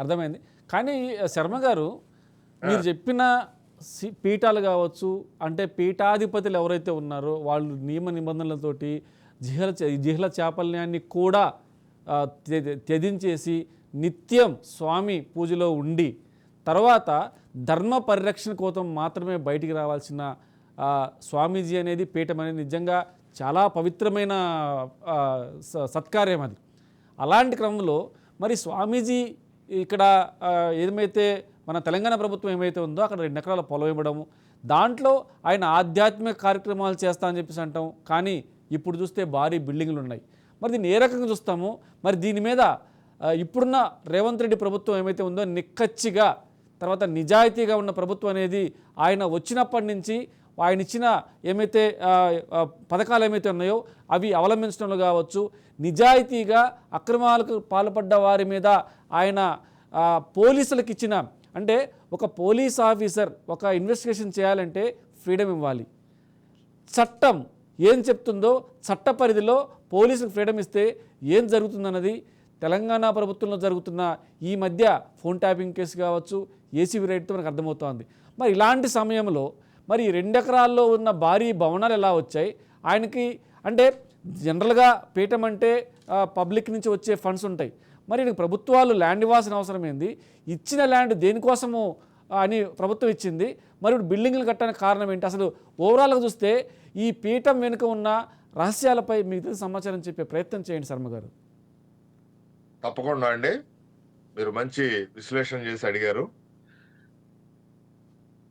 అర్థమైంది. కానీ శర్మ గారు మీరు చెప్పిన పీఠాలు కావచ్చు, అంటే పీఠాధిపతులు ఎవరైతే ఉన్నారో వాళ్ళు నియమ నిబంధనలతోటి జిహ్ల చాపల్యాన్ని కూడా త్యజించేసి నిత్యం స్వామి పూజలో ఉండి తర్వాత ధర్మ పరిరక్షణ కోసం మాత్రమే బయటికి రావాల్సిన స్వామీజీ అనేది పీఠం అనేది నిజంగా చాలా పవిత్రమైన సత్కార్యం అది. అలాంటి క్రమంలో మరి స్వామీజీ ఇక్కడ ఏమైతే మన తెలంగాణ ప్రభుత్వం ఏమైతే ఉందో అక్కడ 2 ఎకరాల పొలం ఇవ్వడము, దాంట్లో ఆయన ఆధ్యాత్మిక కార్యక్రమాలు చేస్తా అని చెప్పేసి అంటాం. కానీ ఇప్పుడు చూస్తే భారీ బిల్డింగ్లు ఉన్నాయి. మరి దీన్ని ఏ రకంగా చూస్తాము? మరి దీని మీద ఇప్పుడున్న రేవంత్ రెడ్డి ప్రభుత్వం ఏమైతే ఉందో నిక్కచ్చిగా తర్వాత నిజాయితీగా ఉన్న ప్రభుత్వం అనేది ఆయన వచ్చినప్పటి నుంచి ఆయన ఇచ్చిన ఏమైతే పథకాలు ఏమైతే ఉన్నాయో అవి అవలంబించడంలో కావచ్చు, నిజాయితీగా అక్రమాలకు పాల్పడ్డ వారి మీద ఆయన పోలీసులకు ఇచ్చిన, అంటే ఒక పోలీస్ ఆఫీసర్ ఒక ఇన్వెస్టిగేషన్ చేయాలంటే ఫ్రీడమ్ ఇవ్వాలి. చట్టం ఏం చెప్తుందో చట్ట పరిధిలో పోలీసులకు ఫ్రీడమ్ ఇస్తే ఏం జరుగుతుందన్నది తెలంగాణ ప్రభుత్వంలో జరుగుతున్న ఈ మధ్య ఫోన్ ట్యాపింగ్ కేసు కావచ్చు, ఏసీబీ రైడ్తో మనకు అర్థమవుతోంది. మరి ఇలాంటి సమయంలో మరి 2 ఎకరాల్లో ఉన్న భారీ భవనాలు ఎలా వచ్చాయి ఆయనకి? అంటే జనరల్గా పీఠం అంటే పబ్లిక్ నుంచి వచ్చే ఫండ్స్ ఉంటాయి. మరి ప్రభుత్వాలు ల్యాండ్ ఇవ్వాల్సిన అవసరం ఏంది? ఇచ్చిన ల్యాండ్ దేనికోసము అని ప్రభుత్వం ఇచ్చింది. మరి ఇప్పుడు బిల్డింగ్లు కట్టడానికి కారణం ఏంటి? అసలు ఓవరాల్గా చూస్తే ఈ పీఠం వెనుక ఉన్న రహస్యాలపై మీకు సమాచారం చెప్పే ప్రయత్నం చేయండి శర్మ గారు. తప్పకుండా అండి, మీరు మంచి విశ్లేషణ చేసి అడిగారు.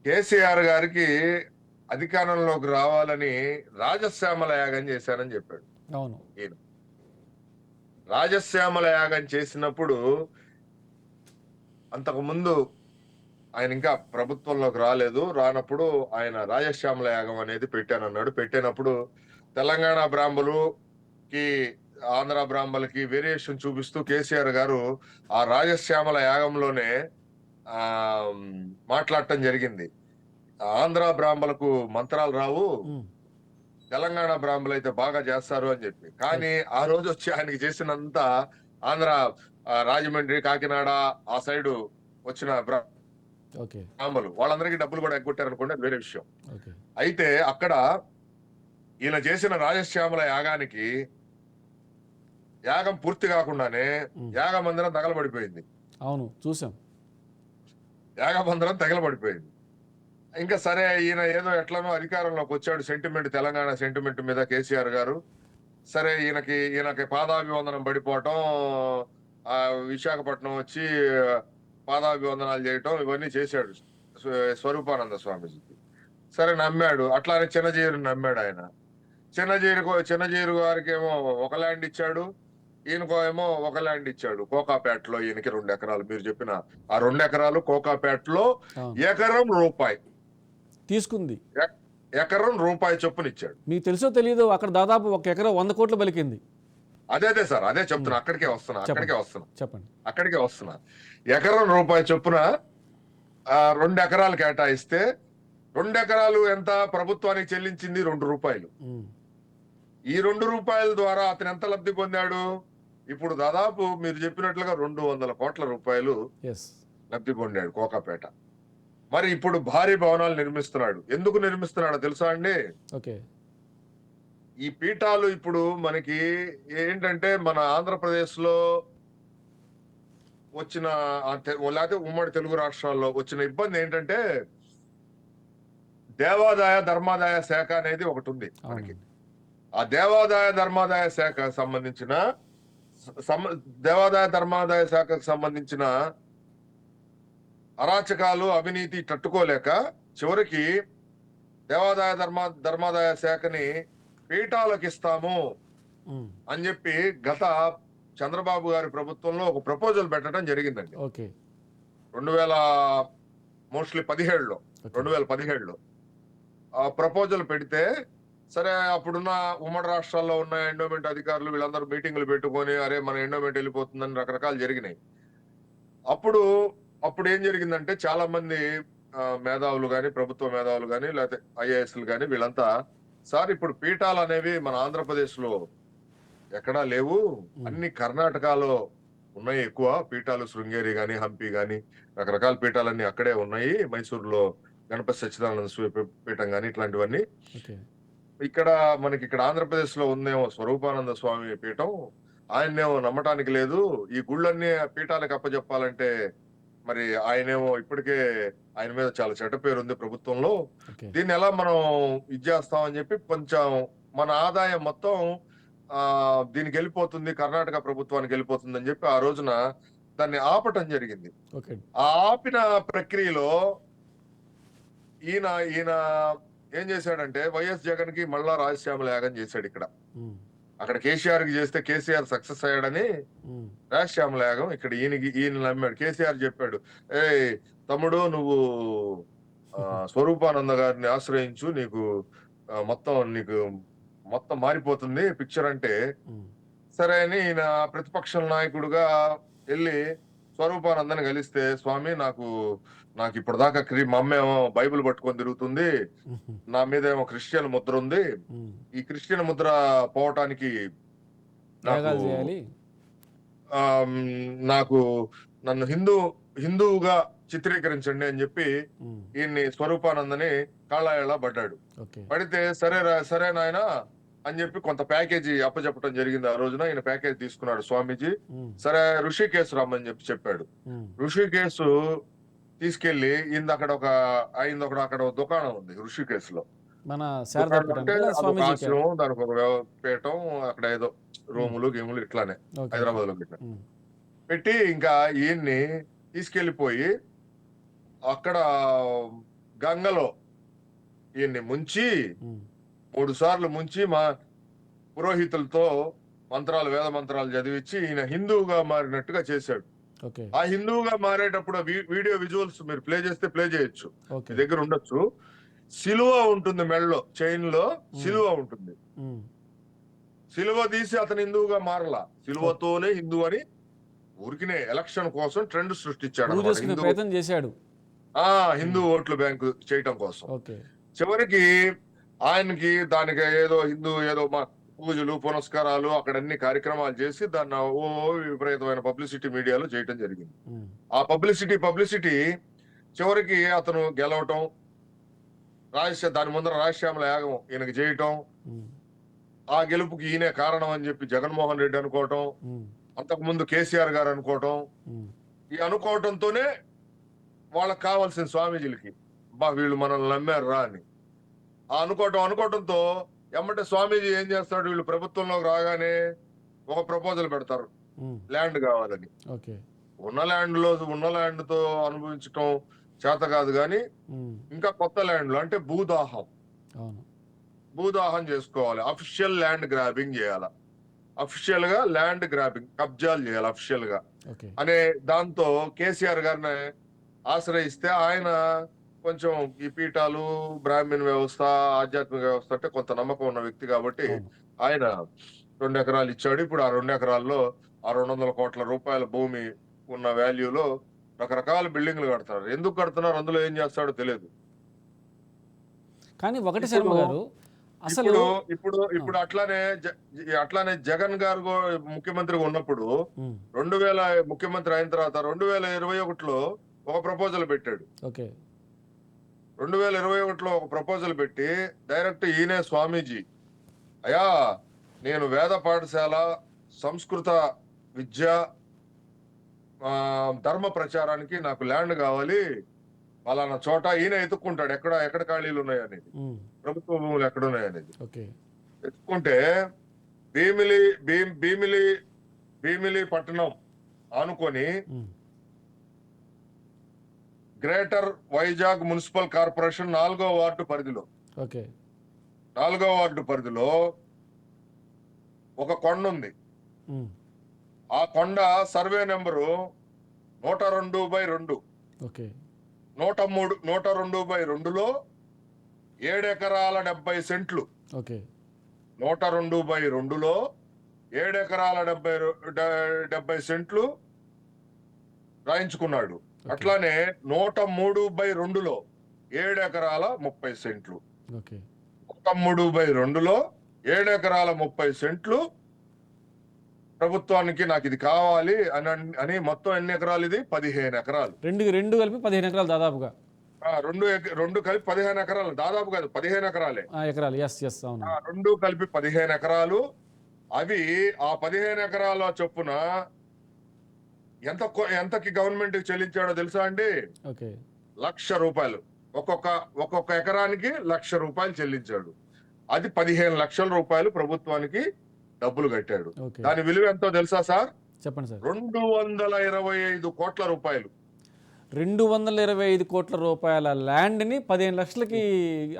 కేసీఆర్ గారికి అధికారంలోకి రావాలని రాజశ్యామల యాగం చేశారని చెప్పాడు. అవును, ఈయన రాజశ్యామల యాగం చేసినప్పుడు అంతకు ముందు ఆయన ఇంకా ప్రభుత్వంలోకి రానప్పుడు ఆయన రాజశ్యామల యాగం అనేది పెట్టానన్నాడు. పెట్టినప్పుడు తెలంగాణ బ్రాహ్మణులకి ఆంధ్ర బ్రాహ్మణులకి వేరియేషన్ చూపిస్తూ కేసీఆర్ గారు ఆ రాజశ్యామల యాగంలోనే మాట్లాడటం జరిగింది. ఆంధ్ర బ్రాహ్మణులకు మంత్రాలు రావు, తెలంగాణ బ్రాహ్మణులు అయితే బాగా చేస్తారు అని చెప్పి. కానీ ఆ రోజు వచ్చి ఆయనకి చేసినంత ఆంధ్ర రాజమండ్రి కాకినాడ ఆ సైడు వచ్చిన బ్రాహ్మణులు వాళ్ళందరికీ డబ్బులు కూడా ఎగ్గొట్టారు అనుకోండి, అది వేరే విషయం. అయితే అక్కడ ఈయన చేసిన రాజశ్యామల యాగానికి యాగం పూర్తి కాకుండానే యాగమందిరం తగలబడిపోయింది. అవును, చూసాం. యాగమందిరం తగలబడిపోయింది. ఇంకా సరే ఈయన ఏదో ఎట్లనో అధికారంలోకి వచ్చాడు, సెంటిమెంట్ తెలంగాణ సెంటిమెంట్ మీద కేసీఆర్ గారు. సరే ఈయనకి పాదాభివందనం పడిపోవటం, విశాఖపట్నం వచ్చి పాదాభివందనాలు చేయటం ఇవన్నీ చేశాడు స్వరూపానంద స్వామీజీకి. సరే నమ్మాడు. అట్లానే చిన్నజీరుని నమ్మాడు ఆయన. చిన్నజీరు గారికి ఏమో ఒక ల్యాండ్ ఇచ్చాడు, ఈయనకో ఏమో ఒక ల్యాండ్ ఇచ్చాడు కోకాపేటలో. ఈయనకి 2 ఎకరాలు, మీరు చెప్పిన ఆ 2 ఎకరాలు కోకాపేటలో ఎకరం రూపాయి తీసుకుంది. ఎకరం రూపాయి చొప్పున ఇచ్చాడు. మీకు తెలుసో తెలియదు, అక్కడ దాదాపు 1 ఎకరం 100 కోట్లు పలికింది. అదే సార్, అదే చెప్తున్నా, అక్కడికే వస్తున్నా చెప్పండి. అక్కడికే వస్తున్నా. ఎకరం రూపాయి చొప్పున 2 ఎకరాలు కేటాయిస్తే 2 ఎకరాలు ఎంత ప్రభుత్వానికి చెల్లించింది? 2 రూపాయలు. ఈ 2 రూపాయల ద్వారా అతను ఎంత లబ్ధి పొందాడు? ఇప్పుడు దాదాపు మీరు చెప్పినట్లుగా 200 కోట్ల రూపాయలు లబ్ధి పొందాడు కోకాపేట. మరి ఇప్పుడు భారీ భవనాలు నిర్మిస్తున్నాడు. ఎందుకు నిర్మిస్తున్నాడో తెలుసా అండి? ఈ పీఠాలు ఇప్పుడు మనకి ఏంటంటే మన ఆంధ్రప్రదేశ్ లో వచ్చిన లేకపోతే ఉమ్మడి తెలుగు రాష్ట్రాల్లో వచ్చిన ఇబ్బంది ఏంటంటే దేవాదాయ ధర్మాదాయ శాఖ అనేది ఒకటి ఉంది మనకి. ఆ దేవాదాయ ధర్మాదాయ శాఖకు సంబంధించిన అరాచకాలు అవినీతి తట్టుకోలేక చివరికి దేవాదాయ ధర్మాదాయ శాఖని పీఠాలకు ఇస్తాము అని చెప్పి గత చంద్రబాబు గారి ప్రభుత్వంలో ఒక ప్రపోజల్ పెట్టడం జరిగిందండి. 2017లో ఆ ప్రపోజల్ పెడితే సరే అప్పుడున్న ఉమ్మడి రాష్ట్రాల్లో ఉన్న ఎండోమెంట్ అధికారులు వీళ్ళందరూ మీటింగులు పెట్టుకొని అరే మన ఎండోమెంట్ వెళ్ళిపోతుందని రకరకాలు జరిగినాయి. అప్పుడు ఏం జరిగిందంటే చాలా మంది మేధావులు గాని, ప్రభుత్వ మేధావులు గాని, లేకపోతే ఐఏఎస్లు గాని వీళ్ళంతా సార్ ఇప్పుడు పీఠాలు అనేవి మన ఆంధ్రప్రదేశ్ లో ఎక్కడా లేవు, అన్ని కర్ణాటకలో ఉన్నాయి ఎక్కువ పీఠాలు, శృంగేరి గాని, హంపి గాని, రకరకాల పీఠాలన్నీ అక్కడే ఉన్నాయి. మైసూరులో గణపతి సచ్చిదానంద పీఠం గాని ఇట్లాంటివన్నీ. ఓకే. ఇక్కడ మనకి ఇక్కడ ఆంధ్రప్రదేశ్ లో ఉందేమో స్వరూపానంద స్వామి పీఠం. ఆయన్నేమో నమ్మటానికి లేదు. ఈ గుళ్ళన్నీ ఆ పీఠాలకు అప్పజెప్పాలంటే మరి ఆయనేమో ఇప్పటికే ఆయన మీద చాలా చెడ్డ పేరు ఉంది ప్రభుత్వంలో. ఓకే. దీన్ని ఎలా మనం ఇది చేస్తామని చెప్పి కొంచెం మన ఆదాయం మొత్తం దీనికి వెళ్ళిపోతుంది, కర్ణాటక ప్రభుత్వానికి వెళ్ళిపోతుంది అని చెప్పి ఆ రోజున దాన్ని ఆపటం జరిగింది. ఓకే. ఆ ఆపిన ప్రక్రియలో ఈయన ఈయన ఏం చేశాడంటే వైఎస్ జగన్ కి మళ్ళా రాజశ్యామల యాగం చేశాడు ఇక్కడ. ఉమ్. అక్కడ కేసీఆర్ కి చేస్తే కేసీఆర్ సక్సెస్ అయ్యాడని ఉమ్. రాజశ్యామల యాగం ఇక్కడ ఈయన నమ్మాడు. కేసీఆర్ చెప్పాడు, ఏ తమ్ముడు నువ్వు స్వరూపానంద గారిని ఆశ్రయించు, నీకు మొత్తం మారిపోతుంది పిక్చర్ అంటే. ఉమ్. సరే అని ఈయన ప్రతిపక్ష నాయకుడుగా వెళ్ళి స్వరూపానందని కలిస్తే, స్వామి నాకు ఇప్పటిదాకా మా అమ్మ ఏమో బైబిల్ పట్టుకొని తిరుగుతుంది, ఉహు. నా మీద ఏమో క్రిస్టియన్ ముద్ర ఉంది, ఉమ్. ఈ క్రిస్టియన్ ముద్ర పోవటానికి నాకు యాగాలు చేయాలి. నాకు నన్ను హిందువుగా చిత్రీకరించండి అని చెప్పి ఉమ్. ఈయన్ని స్వరూపానందని కాళ్ళ పడ్డాడు. ఓకే. పడితే సరే నాయన అని చెప్పి కొంత ప్యాకేజీ అప్పచెప్పడం జరిగింది. ఆ రోజున ఈయన ప్యాకేజ్ తీసుకున్నాడు స్వామీజీ. ఉమ్. సరే ఋషికేశ్ రమ్మని చెప్పాడు. ఉమ్. ఋషికేశ్ తీసుకెళ్లి అక్కడ ఒక దుకాణం ఉంది ఋషికేశ్ లో. మన శారదా దుకాణం అంటే పీఠం అదొక స్వామీజీ ఆశ్రమం, దానికి ఒక పీఠం, అక్కడ ఏదో రూములు గేములు ఇట్లానే ఓకే. హైదరాబాద్ లో పెట్టారు. ఉమ్. పెట్టి ఇంకా ఈయన్ని తీసుకెళ్లిపోయి అక్కడ గంగలో ఈయన్ని ముంచి ఉమ్. 3 సార్లు ముంచి మా పురోహితులతో వేద మంత్రాలు చదివించి ఈయన హిందువుగా మారినట్టుగా చేశాడు. ఓకే. ఆ హిందువుగా మారేటప్పుడు వీడియో విజువల్స్ మీరు ప్లే చేస్తే ప్లే చేయొచ్చు, ఓకే. మీ దగ్గర ఉండొచ్చు. సిలువ ఉంటుంది మెడలో, చైన్ లో సిలువ ఉంటుంది. ఉమ్. సిలువ తీసి అతను హిందువుగా మారలా, సిలువతోనే హిందూ అని ఊరికినే ఎలక్షన్ కోసం ట్రెండ్ సృష్టించాడు ప్రూవ్ అన్నమాట. చేసుకునే ప్రయత్నం చేశాడు. హిందూ ఓట్ల బ్యాంకు చేయటం కోసం. ఓకే. చివరికి ఆయనకి దానికి ఏదో పూజలు పునస్కారాలు అక్కడ అన్ని కార్యక్రమాలు చేసి దాన్ని విపరీతమైన పబ్లిసిటీ మీడియాలో చేయటం జరిగింది. ఉమ్. ఆ పబ్లిసిటీ చివరికి అతను గెలవటం, దాని ముందర రాజశ్యామల యాగం ఈయనకి చేయటం, ఉమ్. ఆ గెలుపుకి ఈయనే కారణం అని చెప్పి జగన్మోహన్ రెడ్డి అనుకోవటం, ఉమ్. అంతకుముందు కేసీఆర్ గారు అనుకోవటం. ఉమ్. ఈ అనుకోవటంతోనే వాళ్ళకి కావాల్సిన స్వామీజీలకి వీళ్ళు మనల్ని నమ్మారు రా అని ఆ అనుకోవటంతో ఎమ్మటే స్వామీజీ ఏం చేస్తాడు, వీళ్ళు ప్రభుత్వంలోకి రాగానే ఒక ప్రపోజల్ పెడతారు, ఉమ్. ల్యాండ్ కావాలని. ఓకే. ఉన్న ల్యాండ్ తో అనుభవించటం చేత కాదు కానీ ఉమ్. ఇంకా కొత్త ల్యాండ్లు అంటే అవును. భూదాహం చేసుకోవాలి, అఫీషియల్ ల్యాండ్ గ్రాబింగ్ చేయాలి, అఫీషియల్ గా ల్యాండ్ గ్రాబింగ్ కబ్జాలు చేయాలి అఫీషియల్ గా ఓకే. అనే దాంతో కేసీఆర్ గారిని ఆశ్రయిస్తే ఆయన కొంచెం ఈ పీఠాలు, బ్రాహ్మణ వ్యవస్థ, ఆధ్యాత్మిక వ్యవస్థ అంటే కొంత నమ్మకం ఉన్న వ్యక్తి కాబట్టి అవును. ఆయన 2 ఎకరాలు ఇచ్చాడు. ఇప్పుడు ఆ 2 ఎకరాల్లో ఆ 200 కోట్ల రూపాయల భూమి ఉన్న వాల్యూలో రకరకాల బిల్డింగ్లు కడతారు. ఎందుకు కడుతున్నారు, అందులో ఏం చేస్తాడో తెలియదు. కానీ ఒకటి శర్మ గారు అసలు ఇప్పుడు అట్లానే జగన్ గారు ముఖ్యమంత్రిగా ఉన్నప్పుడు ఉమ్. 2000 ముఖ్యమంత్రి అయిన తర్వాత 2021లో ఒక ప్రపోజల్ పెట్టాడు. ఓకే. 2021లో ఒక ప్రపోజల్ పెట్టి డైరెక్ట్ ఈయనే స్వామీజీ, అయ్యా నేను వేద పాఠశాల, సంస్కృత విద్య, ధర్మ ప్రచారానికి నాకు ల్యాండ్ కావాలి, పలానా చోట ఈయన ఎత్తుక్కుంటాడు ఎక్కడ ఖాళీలు ఉన్నాయనేది, ఉమ్. ప్రభుత్వ భూములు ఎక్కడున్నాయనేది. ఓకే. ఎత్తుకుంటే భీమిలి పట్టణం ఆనుకొని ఉమ్. గ్రేటర్ వైజాగ్ మున్సిపల్ కార్పొరేషన్ 4వ వార్డు పరిధిలో ఓకే. 4వ వార్డు పరిధిలో ఒక కొండ ఉంది. ఉమ్. ఆ కొండ సర్వే నెంబరు 102/2. ఓకే. 102/2లో 7 ఎకరాల 70 సెంట్లు. ఓకే. 102/2లో 7 ఎకరాల 70 సెంట్లు రాయించుకున్నాడు. అట్లానే 103/2లో 7 ఎకరాల 30 సెంట్లు. ఓకే. 103/2లో 7 ఎకరాల 30 సెంట్లు ప్రభుత్వానికి నాకు ఇది కావాలి అని మొత్తం ఎన్ని ఎకరాలు ఇది 15 ఎకరాలు. రెండు కలిపి 15 ఎకరాలు దాదాపుగా. రెండు కలిపి 15 ఎకరాలు, దాదాపు కాదు 15 ఎకరాలే. ఎకరాలు, ఎస్ అవును. రెండు కలిపి 15 ఎకరాలు. అవి ఆ 15 ఎకరాల చొప్పున ఎంతకి గవర్నమెంట్ చెల్లించాడో తెలుసా అండి? ఓకే. ₹1,00,000 ఒక్కొక్క ఎకరానికి ₹1,00,000 చెల్లించాడు. అది 15 లక్షల రూపాయలు ప్రభుత్వానికి డబ్బులు కట్టాడు. ఓకే. దాని విలువ ఎంతో తెలుసా సార్? చెప్పండి సార్. 225 కోట్ల రూపాయలు. 225 కోట్ల రూపాయల ల్యాండ్ని 15 లక్షలకి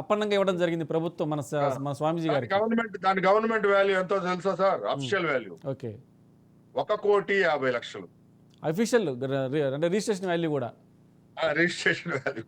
అప్పన్నంగా ఇవ్వడం జరిగింది ప్రభుత్వం మన స్వామీజీ గారికి. దాని గవర్నమెంట్ వాల్యూ ఎంతో తెలుసా sir? Official value okay. 1,50,00,000. Official అంటే రిజిస్ట్రేషన్ వాల్యూ కూడా. Registration value